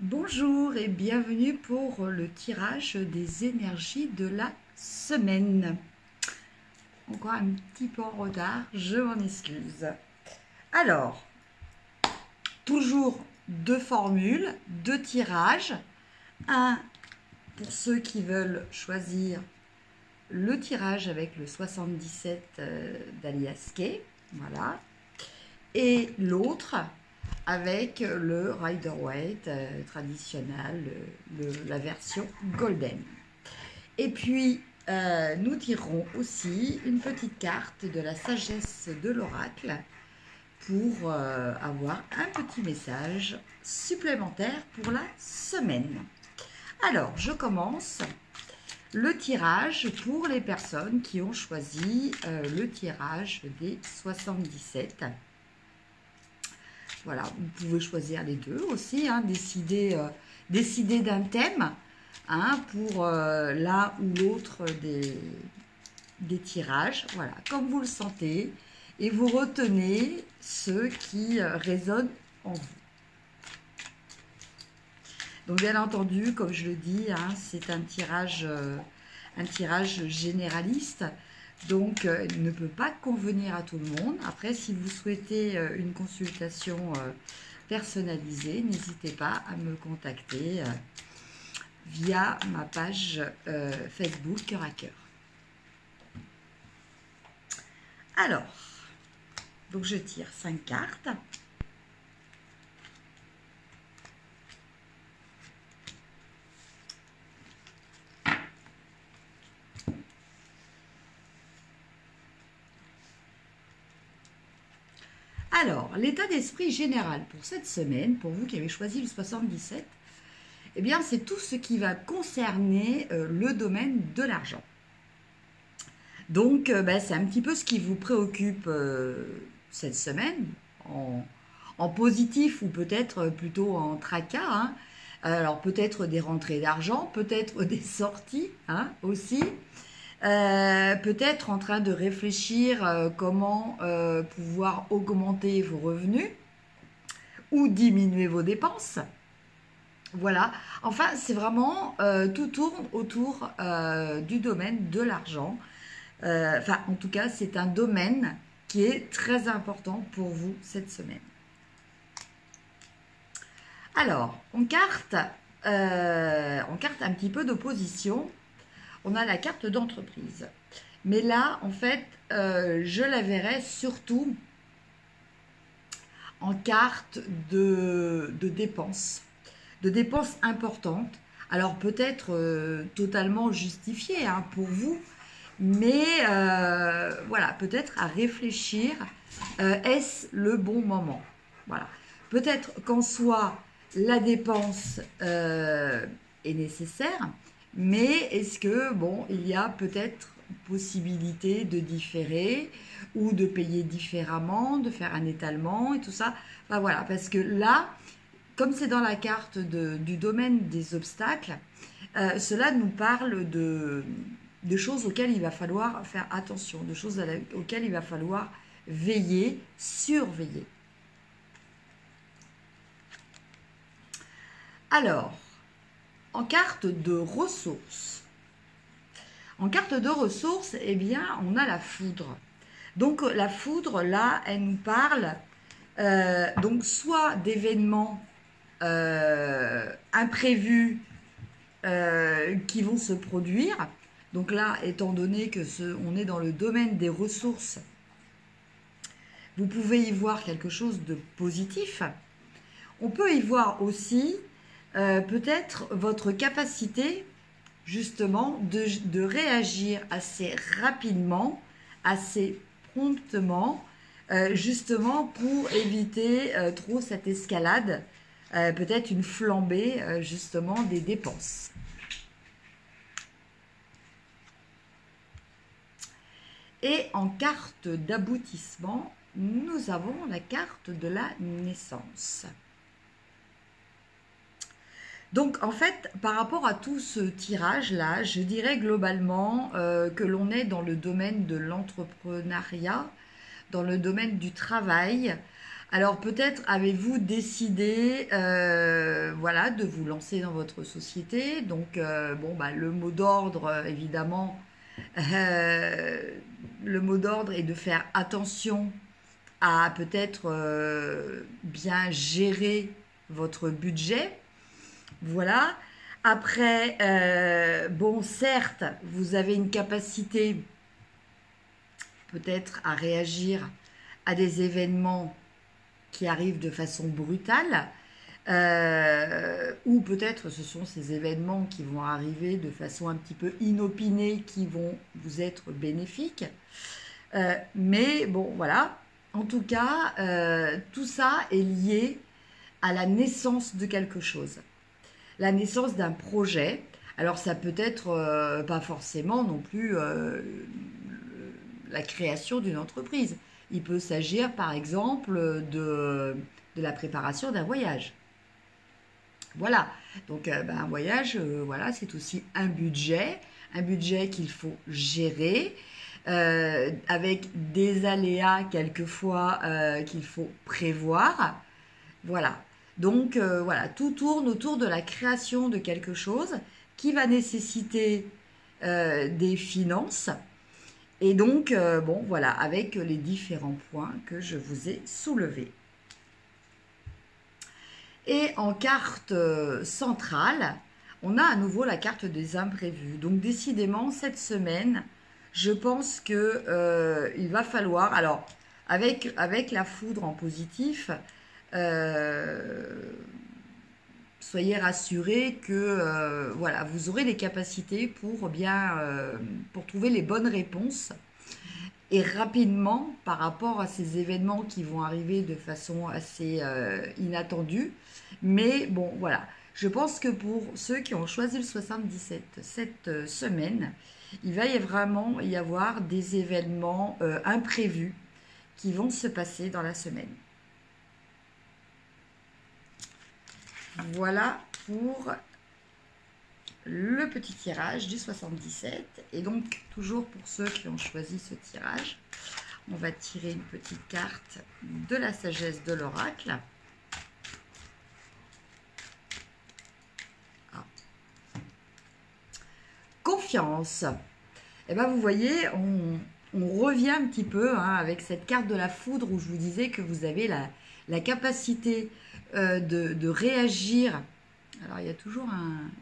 Bonjour et bienvenue pour le tirage des énergies de la semaine. Encore un petit peu en retard, je m'en excuse. Alors, toujours deux formules, deux tirages. Un pour ceux qui veulent choisir le tirage avec le 77 d'Alias Kay, voilà. Et l'autre avec le Rider-Waite traditionnel, la version Golden. Et puis, nous tirerons aussi une petite carte de la sagesse de l'oracle pour avoir un petit message supplémentaire pour la semaine. Alors, je commence le tirage pour les personnes qui ont choisi le tirage des 77. Voilà, vous pouvez choisir les deux aussi, hein, décider d'un thème hein, pour l'un ou l'autre des tirages. Voilà, comme vous le sentez, et vous retenez ceux qui résonnent en vous. Donc bien entendu, comme je le dis, hein, c'est un tirage généraliste. Donc, il ne peut pas convenir à tout le monde. Après, si vous souhaitez une consultation personnalisée, n'hésitez pas à me contacter via ma page Facebook Cœur à Cœur. Alors, donc je tire 5 cartes. Alors, l'état d'esprit général pour cette semaine, pour vous qui avez choisi le 77, eh bien, c'est tout ce qui va concerner le domaine de l'argent. Donc, c'est un petit peu ce qui vous préoccupe cette semaine, en positif ou peut-être plutôt en tracas. Hein. Alors, peut-être des rentrées d'argent, peut-être des sorties hein, aussi. Peut-être en train de réfléchir comment pouvoir augmenter vos revenus ou diminuer vos dépenses. Voilà, enfin c'est vraiment, tout tourne autour du domaine de l'argent. Enfin en tout cas c'est un domaine qui est très important pour vous cette semaine. Alors, on carte un petit peu d'opposition. On a la carte d'entreprise. Mais là, en fait, je la verrai surtout en carte de dépenses importantes. Alors peut-être totalement justifiées hein, pour vous, mais voilà, peut-être à réfléchir, est-ce le bon moment? Voilà. Peut-être qu'en soi, la dépense est nécessaire, mais est-ce que, bon, il y a peut-être possibilité de différer ou de payer différemment, de faire un étalement et tout ça. Enfin, voilà, parce que là, comme c'est dans la carte du domaine des obstacles, cela nous parle de choses auxquelles il va falloir faire attention, de choses auxquelles il va falloir veiller, surveiller. Alors, en carte de ressources. En carte de ressources, eh bien, on a la foudre. Donc, la foudre, là, elle nous parle donc soit d'événements imprévus qui vont se produire. Donc là, étant donné que on est dans le domaine des ressources, vous pouvez y voir quelque chose de positif. On peut y voir aussi peut-être votre capacité justement de réagir assez rapidement, assez promptement, justement pour éviter trop cette escalade, peut-être une flambée justement des dépenses. Et en carte d'aboutissement, nous avons la carte de la naissance. Donc en fait, par rapport à tout ce tirage-là, je dirais globalement que l'on est dans le domaine de l'entrepreneuriat, dans le domaine du travail, Alors peut-être avez-vous décidé voilà, de vous lancer dans votre société. Donc bon, bah, le mot d'ordre, évidemment, euh, le mot d'ordre est de faire attention à peut-être bien gérer votre budget. Voilà. Après, bon, certes, vous avez une capacité peut-être à réagir à des événements qui arrivent de façon brutale, ou peut-être ce sont ces événements qui vont arriver de façon un petit peu inopinée, qui vont vous être bénéfiques. Mais bon, voilà. En tout cas, tout ça est lié à la naissance de quelque chose, la naissance d'un projet. Alors ça peut être pas forcément non plus la création d'une entreprise. Il peut s'agir par exemple de la préparation d'un voyage. Voilà, donc un voyage, voilà, c'est aussi un budget qu'il faut gérer, avec des aléas quelquefois qu'il faut prévoir. Voilà, donc voilà, tout tourne autour de la création de quelque chose qui va nécessiter des finances. Et donc, bon, voilà, avec les différents points que je vous ai soulevés. Et en carte centrale, on a à nouveau la carte des imprévus. Donc, décidément, cette semaine, je pense que il va falloir, alors, avec la foudre en positif, soyez rassurés que voilà, vous aurez les capacités pour bien pour trouver les bonnes réponses et rapidement par rapport à ces événements qui vont arriver de façon assez inattendue. Mais bon, voilà. Je pense que pour ceux qui ont choisi le 77 cette semaine, il va vraiment y avoir des événements imprévus qui vont se passer dans la semaine. Voilà pour le petit tirage du 77. Et donc, toujours pour ceux qui ont choisi ce tirage, on va tirer une petite carte de la sagesse de l'oracle. Ah. Confiance. Et bien, vous voyez, on revient un petit peu avec cette carte de la foudre où je vous disais que vous avez la capacité de réagir. Alors, il y a toujours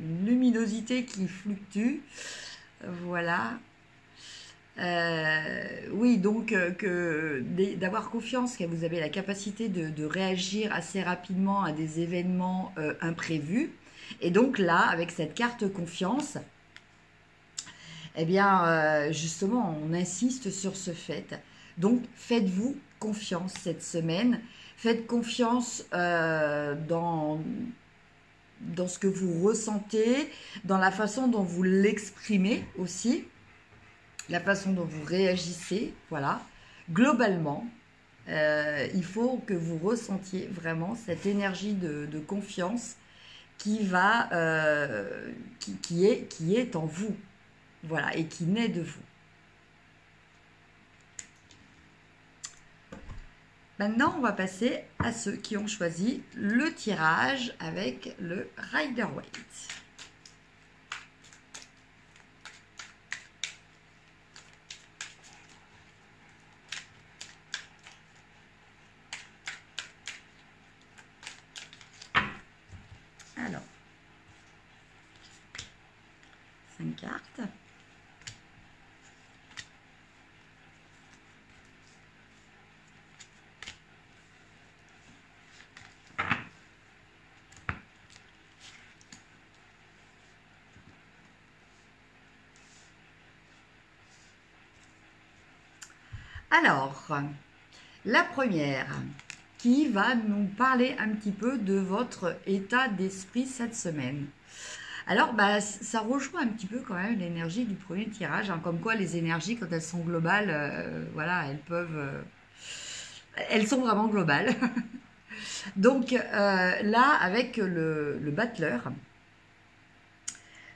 une luminosité qui fluctue. Voilà. Oui, donc d'avoir confiance que vous avez la capacité de réagir assez rapidement à des événements imprévus. Et donc là, avec cette carte confiance, eh bien, justement, on insiste sur ce fait. Donc, faites-vous confiance cette semaine. Faites confiance dans ce que vous ressentez, dans la façon dont vous l'exprimez aussi, la façon dont vous réagissez, voilà. Globalement, il faut que vous ressentiez vraiment cette énergie de confiance qui va, qui est en vous, voilà, et qui naît de vous. Maintenant, on va passer à ceux qui ont choisi le tirage avec le Rider-Waite. Alors, 5 cartes. Alors, la première qui va nous parler un petit peu de votre état d'esprit cette semaine. Alors, bah, ça rejoint un petit peu quand même l'énergie du premier tirage, hein, comme quoi les énergies, quand elles sont globales, voilà, elles peuvent... elles sont vraiment globales. Donc là, avec le battleur,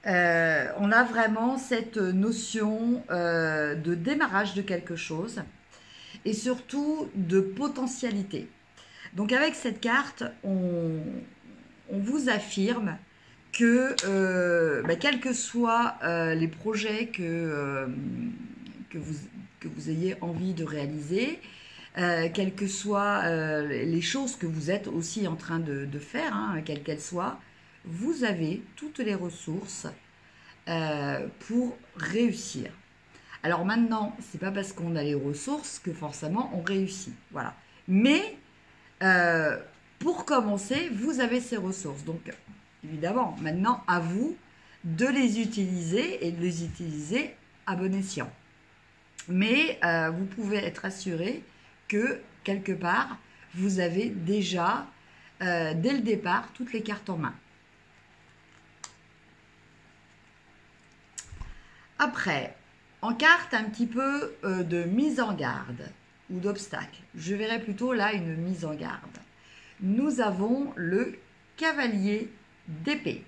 on a vraiment cette notion de démarrage de quelque chose et surtout de potentialité. Donc avec cette carte, on vous affirme que quels que soient les projets que vous ayez envie de réaliser, quelles que soient les choses que vous êtes aussi en train de faire, hein, quelles qu'elles soient, vous avez toutes les ressources pour réussir. Alors maintenant, c'est pas parce qu'on a les ressources que forcément on réussit. Voilà. Mais pour commencer, vous avez ces ressources. Donc, évidemment, maintenant, à vous de les utiliser et de les utiliser à bon escient. Mais vous pouvez être assuré que, quelque part, vous avez déjà, dès le départ, toutes les cartes en main. Après, en carte un petit peu de mise en garde ou d'obstacle, je verrai plutôt là une mise en garde. Nous avons le cavalier d'épée.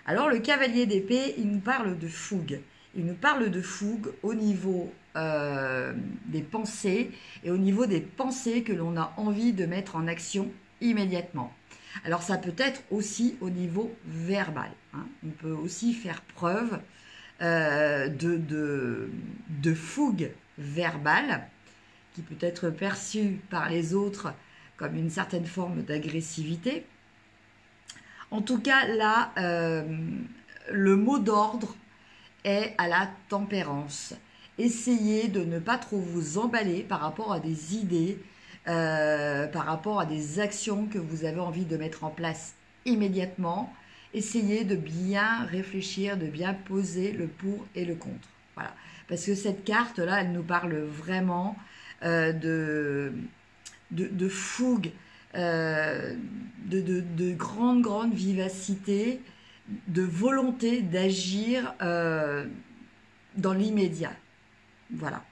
Alors le cavalier d'épée, il nous parle de fougue. Il nous parle de fougue au niveau des pensées et au niveau des pensées que l'on a envie de mettre en action immédiatement. Alors ça peut être aussi au niveau verbal, hein. On peut aussi faire preuve de fougue verbale qui peut être perçue par les autres comme une certaine forme d'agressivité. En tout cas, là, le mot d'ordre est à la tempérance. Essayez de ne pas trop vous emballer par rapport à des idées, par rapport à des actions que vous avez envie de mettre en place immédiatement. Essayez de bien réfléchir, de bien poser le pour et le contre. Voilà. Parce que cette carte-là, elle nous parle vraiment de fougue, de grande vivacité, de volonté d'agir dans l'immédiat. Voilà.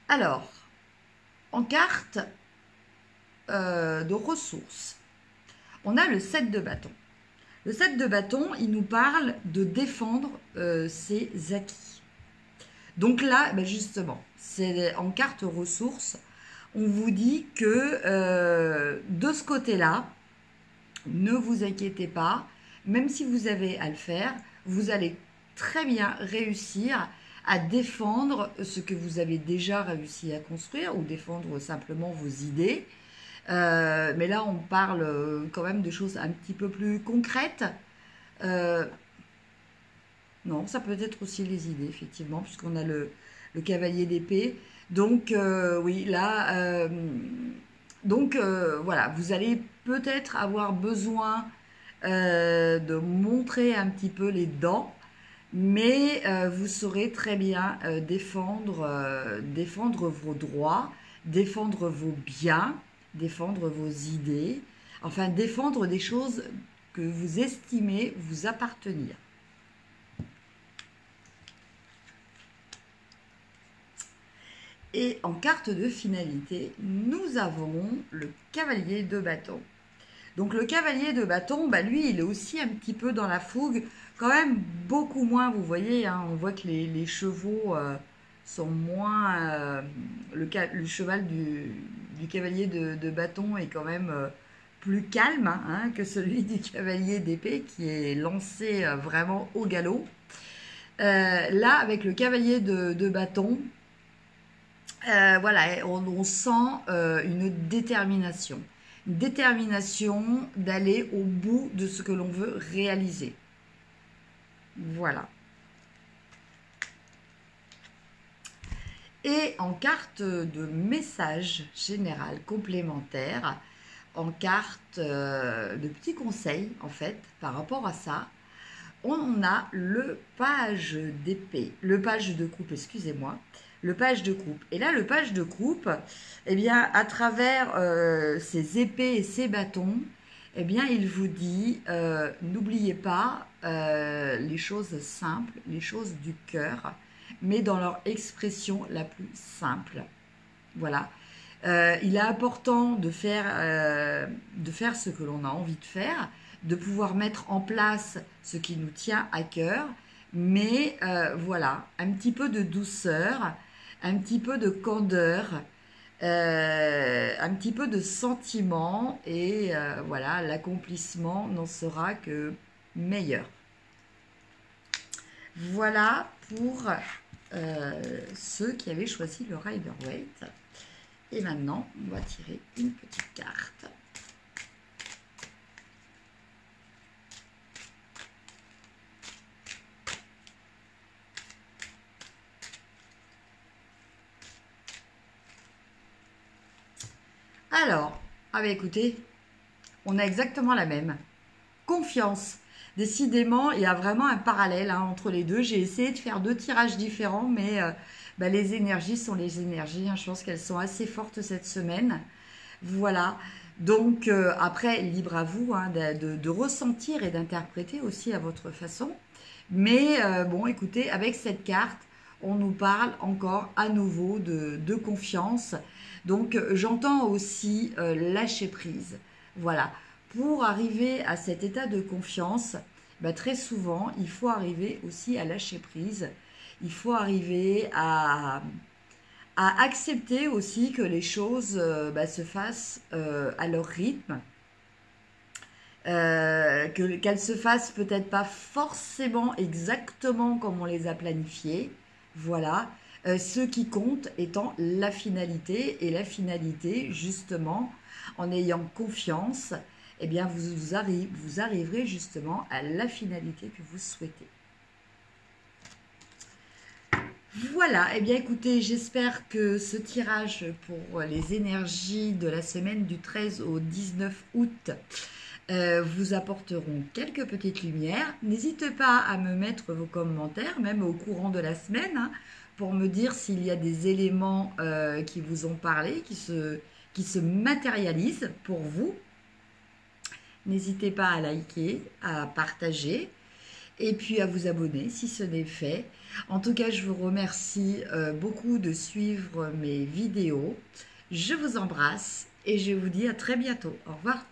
Alors, en carte de ressources, on a le 7 de bâton. Le 7 de bâton, il nous parle de défendre ses acquis. Donc là, justement, c'est en carte ressources, on vous dit que de ce côté-là, ne vous inquiétez pas, même si vous avez à le faire, vous allez très bien réussir à défendre ce que vous avez déjà réussi à construire ou défendre simplement vos idées. Mais là, on parle quand même de choses un petit peu plus concrètes. Non, ça peut être aussi les idées, effectivement, puisqu'on a le cavalier d'épée. Donc, oui, là, voilà, vous allez peut-être avoir besoin de montrer un petit peu les dents, mais vous saurez très bien défendre vos droits, défendre vos biens, défendre vos idées, enfin défendre des choses que vous estimez vous appartenir. Et en carte de finalité, nous avons le cavalier de bâton. Donc le cavalier de bâton, lui, il est aussi un petit peu dans la fougue, quand même beaucoup moins, vous voyez, hein, on voit que les chevaux sont moins... le cheval du cavalier de bâton est quand même plus calme hein, que celui du cavalier d'épée qui est lancé vraiment au galop. Là, avec le cavalier de bâton, voilà, on sent une détermination. Une détermination d'aller au bout de ce que l'on veut réaliser. Voilà. Et en carte de message général complémentaire, en carte de petits conseils, en fait, par rapport à ça, on a le page d'épée, le page de coupe, excusez-moi, le page de coupe. Et là, le page de coupe, eh bien, à travers ses épées et ses bâtons, eh bien, il vous dit, n'oubliez pas les choses simples, les choses du cœur, mais dans leur expression la plus simple. Voilà. Il est important de faire ce que l'on a envie de faire, de pouvoir mettre en place ce qui nous tient à cœur, mais voilà, un petit peu de douceur, un petit peu de candeur, un petit peu de sentiment et voilà, l'accomplissement n'en sera que meilleur. Voilà pour ceux qui avaient choisi le Rider-Waite. Et maintenant, on va tirer une petite carte. Alors, ah bah écoutez, on a exactement la même. Confiance. Décidément, il y a vraiment un parallèle hein, entre les deux. J'ai essayé de faire deux tirages différents, mais bah, les énergies sont les énergies. Hein. Je pense qu'elles sont assez fortes cette semaine. Voilà. Donc, après, libre à vous hein, de ressentir et d'interpréter aussi à votre façon. Mais bon, écoutez, avec cette carte, on nous parle encore à nouveau de confiance. Donc, j'entends aussi lâcher prise. Voilà. Pour arriver à cet état de confiance, bah, très souvent, il faut arriver aussi à lâcher prise. Il faut arriver à accepter aussi que les choses bah, se fassent à leur rythme. Qu'elles se fassent peut-être pas forcément exactement comme on les a planifiées. Voilà. Ce qui compte étant la finalité. Et la finalité, justement, en ayant confiance, eh bien, vous arriverez justement à la finalité que vous souhaitez. Voilà, eh bien écoutez, j'espère que ce tirage pour les énergies de la semaine du 13 au 19 août vous apporteront quelques petites lumières. N'hésitez pas à me mettre vos commentaires, même au courant de la semaine, hein, pour me dire s'il y a des éléments qui vous ont parlé, qui se matérialisent pour vous. N'hésitez pas à liker, à partager et puis à vous abonner si ce n'est fait. En tout cas, je vous remercie beaucoup de suivre mes vidéos. Je vous embrasse et je vous dis à très bientôt. Au revoir.